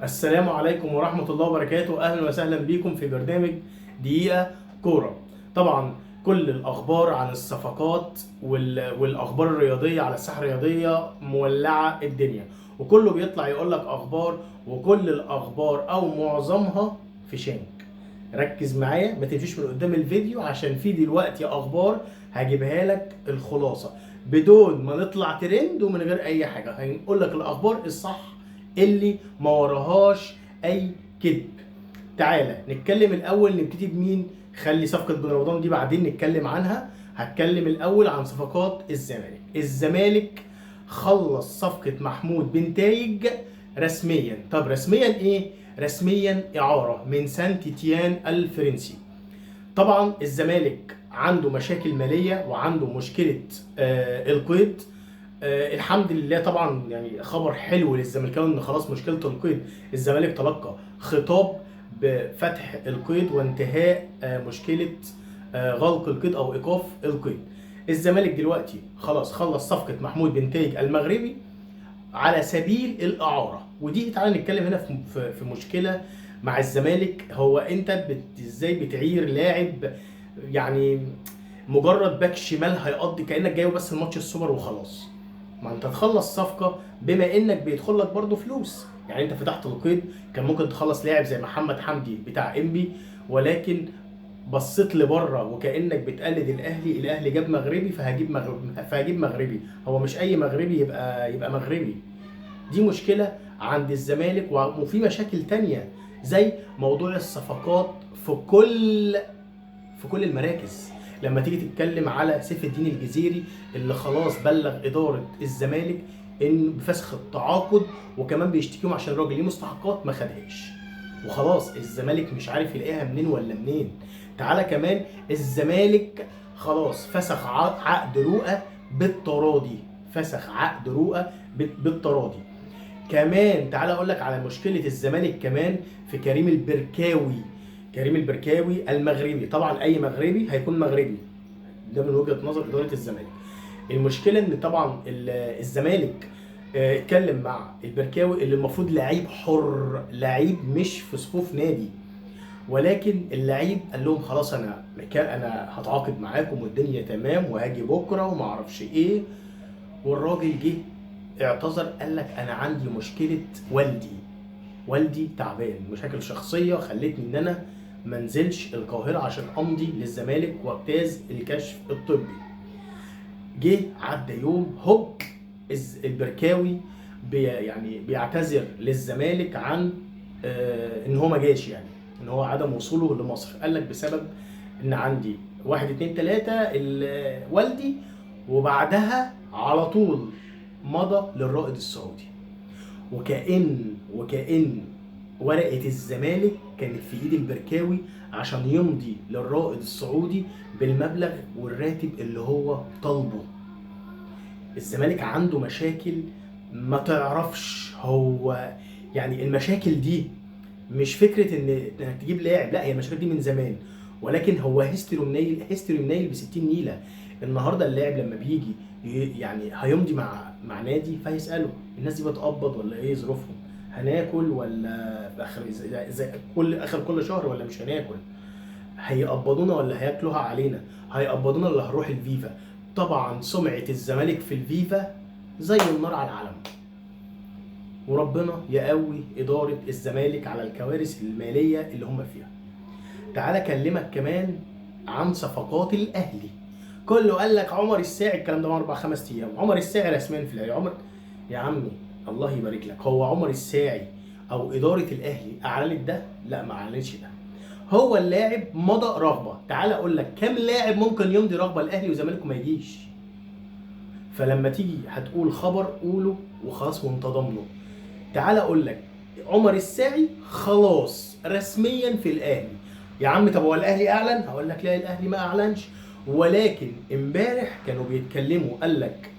السلام عليكم ورحمة الله وبركاته. أهلا وسهلا بكم في برنامج دقيقة كورة. طبعا كل الأخبار عن الصفقات والأخبار الرياضية على الساحة الرياضية مولعة الدنيا، وكله بيطلع يقول لك أخبار، وكل الأخبار أو معظمها في شنك. ركز معايا، ما تمشيش من قدام الفيديو، عشان في دلوقتي أخبار هجيبها لك الخلاصة بدون ما نطلع ترند ومن غير أي حاجة. هنقول لك الأخبار الصح اللي ما وراهاش اي كذب. تعالى نتكلم الاول، نبتدي بمين؟ خلي صفقه بن رمضان دي بعدين نتكلم عنها. هتكلم الاول عن صفقات الزمالك خلص صفقه محمود بن تايج رسميا. طب رسميا ايه؟ رسميا اعاره من سانت تيان الفرنسي. طبعا الزمالك عنده مشاكل ماليه وعنده مشكله القيد. الحمد لله طبعا، يعني خبر حلو للزمالكاوي ان خلاص مشكله القيد الزمالك تلقى خطاب بفتح القيد وانتهاء مشكله غلق القيد او ايقاف القيد. الزمالك دلوقتي خلاص خلص صفقه محمود بن تايج المغربي على سبيل الاعاره. ودي تعالى نتكلم هنا في مشكله مع الزمالك. هو انت ازاي بتعير لاعب يعني مجرد باك شمال هيقضي كانك جايبه بس الماتش السوبر وخلاص؟ ما انت تخلص صفقه بما انك بيدخل لك برضه فلوس. يعني انت فتحت القيد، كان ممكن تخلص لاعب زي محمد حمدي بتاع انبي، ولكن بصيت لبره وكانك بتقلد الاهلي جاب مغربي فهجيب مغربي. هو مش اي مغربي يبقى مغربي. دي مشكله عند الزمالك، وفي مشاكل تانية زي موضوع الصفقات في كل المراكز. لما تيجي تتكلم على سيف الدين الجزيري اللي خلاص بلغ اداره الزمالك ان بفسخ التعاقد، وكمان بيشتكيهم عشان الراجل ليه مستحقات ما خدهاش، وخلاص الزمالك مش عارف يلاقيها منين ولا منين. تعالى كمان الزمالك خلاص فسخ عقد رؤى بالتراضي. فسخ عقد رؤى بالتراضي. كمان تعالى اقول لك على مشكله الزمالك كمان في كريم البركاوي المغربي. طبعا اي مغربي هيكون مغربي، ده من وجهه نظر اداره الزمالك. المشكله ان طبعا الزمالك اتكلم مع البركاوي اللي المفروض لعيب حر، لعيب مش في صفوف نادي، ولكن اللعيب قال لهم خلاص انا هتعاقد معاكم والدنيا تمام وهاجي بكره وما اعرفش ايه. والراجل جه اعتذر، قال لك انا عندي مشكله والدي تعبان، مشاكل شخصيه خلتني ان انا ما انزلش القاهره عشان امضي للزمالك واجتاز الكشف الطبي. جه عدى يوم هوب البركاوي يعني بيعتذر للزمالك عن ان هو ما جاش، يعني ان هو عدم وصوله لمصر. قال لك بسبب ان عندي 1 2 3 والدي، وبعدها على طول مضى للرائد السعودي. وكأن ورقة الزمالك كانت في ايد البركاوي عشان يمضي للرائد السعودي بالمبلغ والراتب اللي هو طالبه. الزمالك عنده مشاكل ما تعرفش. هو يعني المشاكل دي مش فكرة انك تجيب لاعب، لا، هي المشاكل دي من زمان، ولكن هو هيستوري منيل ب 60 نيلة. النهارده اللاعب لما بيجي يعني هيمضي مع نادي، فيسأله الناس دي بتقبض ولا ايه ظروفهم؟ هناكل ولا في اخر زي كل شهر ولا مش هناكل؟ هيقبضونا ولا هياكلوها علينا؟ هيقبضونا ولا هنروح الفيفا؟ طبعا سمعة الزمالك في الفيفا زي النار على العلم. وربنا يقوي إدارة الزمالك على الكوارث المالية اللي هم فيها. تعالى أكلمك كمان عن صفقات الأهلي. كله قال لك عمر الساعي، الكلام ده من 4-5 أيام، عمر الساعي رسميا في الأهلي. يا عمي الله يبارك لك، هو عمر الساعي أو إدارة الأهلي أعلنت ده؟ لا، ما أعلنتش ده. هو اللاعب مضى رغبة. تعالى أقول لك كم لاعب ممكن يمضي رغبة الأهلي وزمالك وما يجيش؟ فلما تيجي هتقول خبر قوله وخلاص وانت ضامنه. تعال اقول لك عمر الساعي خلاص رسميا في الاهلي. يا عم طب هو الاهلي اعلن؟ هقول لك لا، الاهلي ما اعلنش، ولكن امبارح كانوا بيتكلموا. قال لك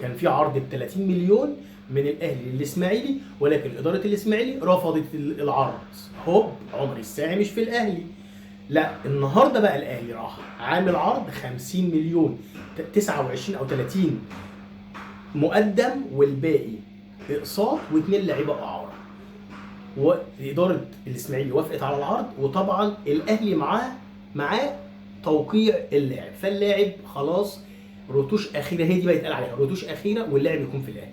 كان في عرض ب 30 مليون من الاهلي للاسماعيلي، ولكن اداره الاسماعيلي رفضت العرض. هوب عمر الساعي مش في الاهلي. لا، النهارده بقى الاهلي راح عامل عرض 50 مليون، 29 او 30 مقدم والباقي اقساط و2 لعيبه اعاره. واداره الاسماعيلي وافقت على العرض، وطبعا الاهلي معاه توقيع اللاعب، فاللاعب خلاص رتوش اخيره، هي دي بقى يتقال عليها رتوش اخيره واللاعب يكون في الاهلي.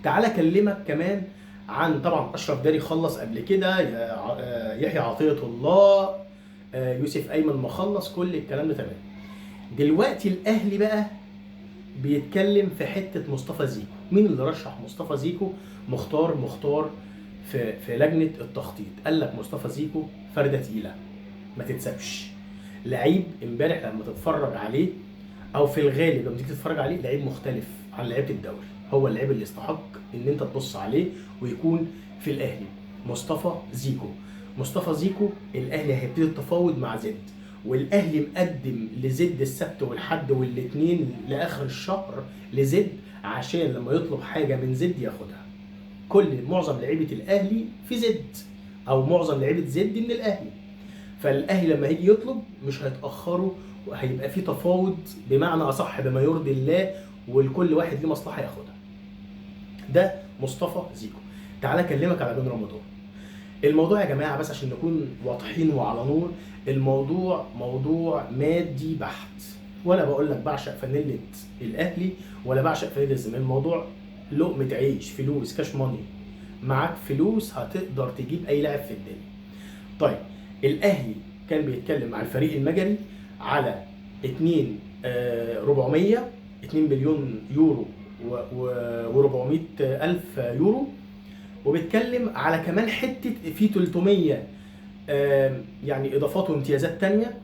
تعالى اكلمك كمان عن طبعا اشرف داري خلص قبل كده، يحيى عطيه الله، يوسف ايمن مخلص، كل الكلام ده تمام. دلوقتي الاهلي بقى بيتكلم في حته مصطفى زيكو. مين اللي رشح مصطفى زيكو؟ مختار في لجنه التخطيط قال لك مصطفى زيكو فرده تقيله ما تتسابش، لعيب امبارح لما تتفرج عليه او في الغالب لما تيجي تتفرج عليه لعيب مختلف عن لعيبه الدوري، هو اللعيب اللي يستحق ان انت تبص عليه ويكون في الاهلي. مصطفى زيكو الاهلي هيبتدي التفاوض مع زد، والاهلي مقدم لزد السبت والحد والاثنين لاخر الشهر لزد عشان لما يطلب حاجه من زد ياخدها. معظم لعيبه الاهلي في زد، او معظم لعيبه زد من الاهلي، فالاهلي لما هيجي يطلب مش هيتاخروا، وهيبقى في تفاوض بمعنى اصح بما يرضي الله، والكل واحد ليه مصلحه ياخدها. ده مصطفى زيكو. تعالى اكلمك على بن رمضان. الموضوع يا جماعه بس عشان نكون واضحين وعلى نور، الموضوع موضوع مادي بحت، ولا بقول لك بعشق فانيله الاهلي ولا بعشق فانيله الزمالك، الموضوع لقمه عيش، فلوس، كاش ماني. معاك فلوس هتقدر تجيب اي لاعب في الدنيا. طيب الاهلي كان بيتكلم مع الفريق المجري على 2 مليون يورو و400 الف يورو، وبيتكلم على كمان حته في 300 يعني اضافات وامتيازات تانية.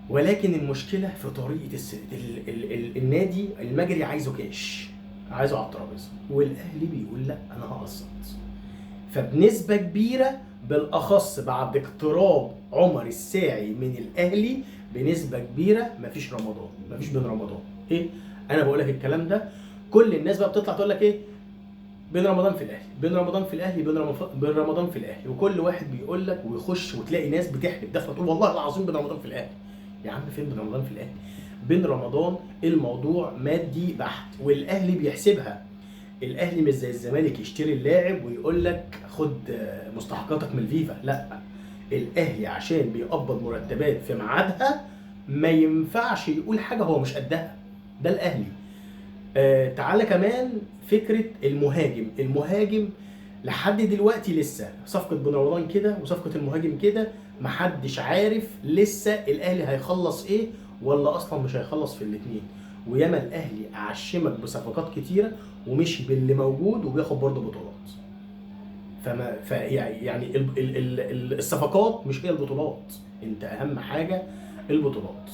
ولكن المشكله في طريقه النادي المجري عايزه كاش، عايزه على الترابيزه، والاهلي بيقول لا انا هقسط. فبنسبه كبيره بالاخص بعد اقتراب عمر الساعي من الاهلي بنسبه كبيره مفيش بن رمضان. ايه انا بقول لك الكلام ده، كل الناس بقى بتطلع تقول لك ايه، بن رمضان في الاهلي، بن رمضان في الاهلي، وكل واحد بيقول لك ويخش وتلاقي ناس بتحلف داخله تقول والله العظيم بن رمضان في الاهلي. يا عم فين بن رمضان في الاهلي؟ بن رمضان الموضوع مادي بحت، والاهلي بيحسبها. الاهلي مش زي الزمالك يشتري اللاعب ويقول لك خد مستحقاتك من الفيفا، لا، الاهلي عشان بيقبض مرتبات في ميعادها ما ينفعش يقول حاجه هو مش قدها، ده الاهلي. تعالى كمان فكره المهاجم لحد دلوقتي لسه صفقه بن رمضان كده وصفقه المهاجم كده، محدش عارف لسه الاهلي هيخلص ايه ولا اصلا مش هيخلص في الاثنين. وياما الاهلي اعشمك بصفقات كتيره ومشي باللي موجود وبياخد برضه بطولات. يعني الصفقات مش هي البطولات، انت اهم حاجه البطولات.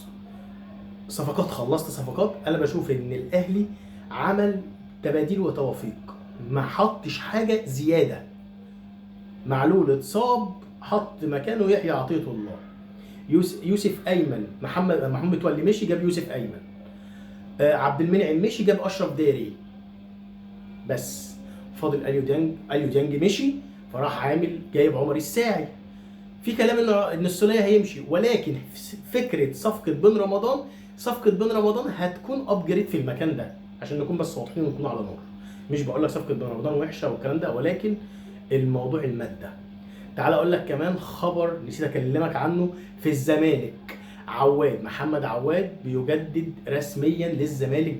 خلصت صفقات، انا بشوف ان الاهلي عمل تباديل وتوافيق، ما حطش حاجه زياده. معلول اتصاب حط مكانه يحيى عطيه الله، يوسف ايمن، محمد متولي مشي جاب يوسف ايمن، عبد المنعم مشي جاب اشرف داري، بس فاضل اليو ديانج مشي فراح عامل جايب عمر الساعي. في كلام ان السوليه هيمشي، ولكن فكره صفقه بن رمضان هتكون ابجريد في المكان ده، عشان نكون بس واضحين ونكون على نور. مش بقول لك صفقه بن رمضان وحشه والكلام ده، ولكن الموضوع الماده. تعال اقول لك كمان خبر نسيت اكلمك عنه في الزمالك. محمد عواد بيجدد رسميا للزمالك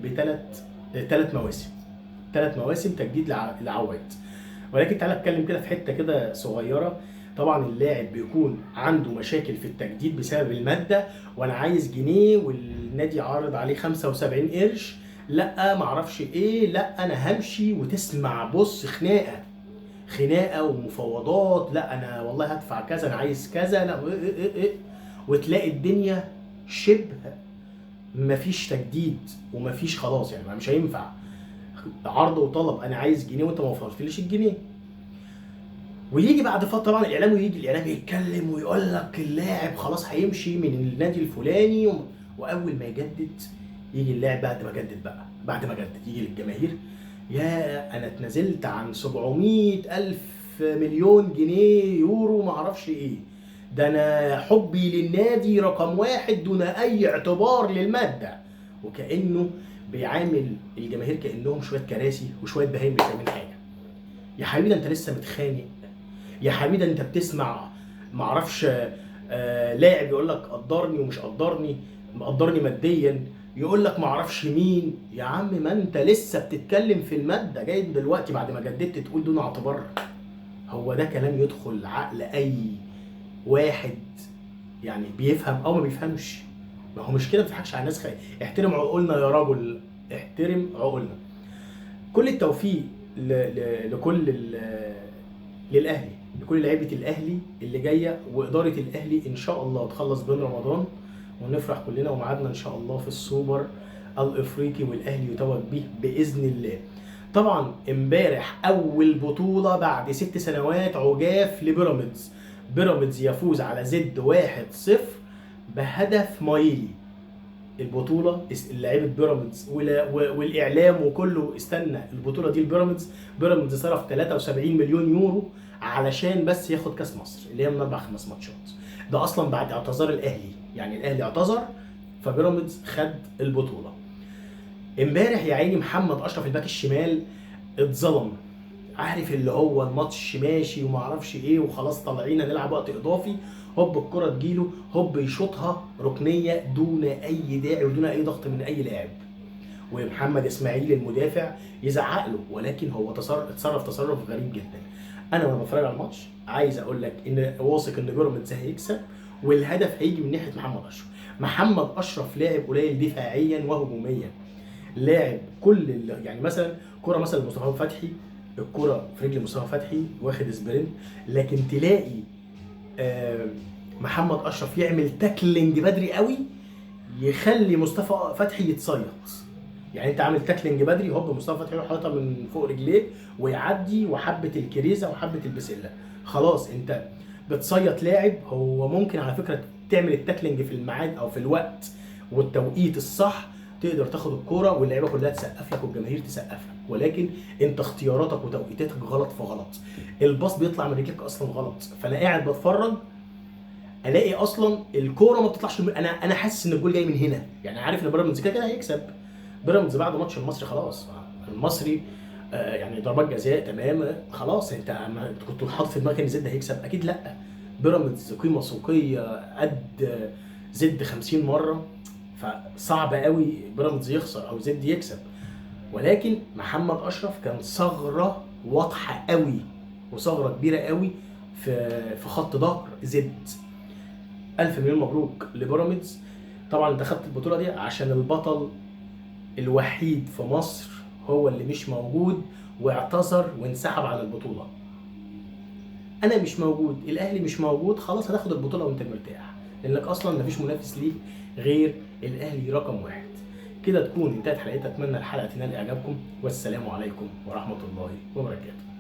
ب3 مواسم تجديد لعواد. ولكن تعالى اتكلم كده في حته كده صغيره. طبعا اللاعب بيكون عنده مشاكل في التجديد بسبب الماده، وانا عايز جنيه والنادي عارض عليه 75 قرش، لا معرفش ايه، لا انا همشي، وتسمع بص خناقه ومفاوضات، لا انا والله هدفع كذا، انا عايز كذا، لا إيه. وتلاقي الدنيا شبه مفيش تجديد ومفيش خلاص، يعني مش هينفع عرض وطلب، انا عايز جنيه وانت ما وفرتليش الجنيه. ويجي بعد فتره طبعا الاعلام يتكلم ويقول لك اللاعب خلاص هيمشي من النادي الفلاني، واول ما يجدد يجي اللاعب بعد ما جدد يجي للجماهير، يا انا اتنازلت عن 700 الف مليون جنيه يورو معرفش ايه، ده انا حبي للنادي رقم 1 دون اي اعتبار للماده. وكانه بيعامل الجماهير كانهم شويه كراسي وشويه بهايم مش فاهمين حاجه. يا حبيبي انت لسه متخانق يا حبيبي انت بتسمع معرفش لاعب يقول لك قدرني ومش قدرني، مقدرني ماديا، يقول لك معرفش مين. يا عم ما انت لسه بتتكلم في الماده، جاي دلوقتي بعد ما جددت تقول دون اعتبار؟ هو ده كلام يدخل عقل اي واحد يعني بيفهم او ما بيفهمش؟ ما هو مش كده، ما تضحكش على الناس. احترم عقولنا يا رجل، احترم عقولنا. كل التوفيق لكل للاهلي، لكل لعيبه الاهلي اللي جايه، واداره الاهلي ان شاء الله تخلص بين رمضان ونفرح كلنا، وميعادنا ان شاء الله في السوبر الافريقي والاهلي يتوج به باذن الله. طبعا امبارح اول بطوله بعد 6 سنوات عجاف لبيراميدز. بيراميدز يفوز على زد 1-0 بهدف مايلي. البطوله لعيبه بيراميدز والاعلام وكله استنى البطوله دي لبيراميدز. بيراميدز صرف 73 مليون يورو علشان بس ياخد كاس مصر اللي هي من 4-5 ماتشات. ده اصلا بعد اعتذار الاهلي، يعني الاهلي اعتذر فبيراميدز خد البطوله. امبارح يا عيني محمد اشرف الباك الشمال اتظلم. عارف اللي هو الماتش ماشي وما اعرفش ايه وخلاص طالعين هنلعب وقت اضافي، هوب الكره تجيله هوب يشوطها ركنيه دون اي داعي ودون اي ضغط من اي لاعب، ومحمد اسماعيل المدافع يزعق له، ولكن هو اتصرف تصرف غريب جدا. انا وانا بتفرج على الماتش عايز اقول لك ان واثق ان بيراميدز هيكسب، والهدف هيجي من ناحيه محمد اشرف. محمد اشرف لاعب قليل دفاعيا وهجوميا، لاعب كل يعني مثلا كره مثلا مصطفى فتحي، الكره في رجل مصطفى فتحي واخد سبرنت، لكن تلاقي محمد اشرف يعمل تاكلينج بدري قوي يخلي مصطفى فتحي يتصيد. يعني انت عامل تاكلينج بدري هوب مصطفى فتحي يروح حاططها من فوق رجليه ويعدي، وحبه الكريزه وحبه البسله، خلاص انت بتصيد لاعب. هو ممكن على فكره تعمل التاكلينج في الميعاد او في الوقت والتوقيت الصح، تقدر تاخد الكوره واللعيبه كلها تسقف لك والجماهير تسقف لك، ولكن انت اختياراتك وتوقيتاتك غلط في غلط. الباص بيطلع من رجلك اصلا غلط، فانا قاعد بتفرج الاقي اصلا الكوره ما بتطلعش انا حاسس ان الجول جاي من هنا، يعني عارف ان بيراميدز كده هيكسب. بيراميدز بعد ماتش المصري خلاص، المصري يعني ضربات جزاء تمام خلاص، انت كنت حاطط في دماغك ان زد هيكسب؟ اكيد لا. بيراميدز قيمه سوقيه قد زد 50 مره، فصعب قوي بيراميدز يخسر او زد يكسب. ولكن محمد اشرف كان ثغره واضحه قوي وثغره كبيره قوي في خط ظهر زد. الف مليون مبروك لبيراميدز. طبعا انت خدت البطوله دي عشان البطل الوحيد في مصر هو اللي مش موجود واعتذر وانسحب عن البطوله. انا مش موجود، الاهلي مش موجود، خلاص هتاخد البطوله وانت مرتاح، لانك اصلا مفيش منافس ليك غير الاهلي رقم 1. كده تكون انتهت حلقتي. اتمنى الحلقه تنال اعجابكم، والسلام عليكم ورحمه الله وبركاته.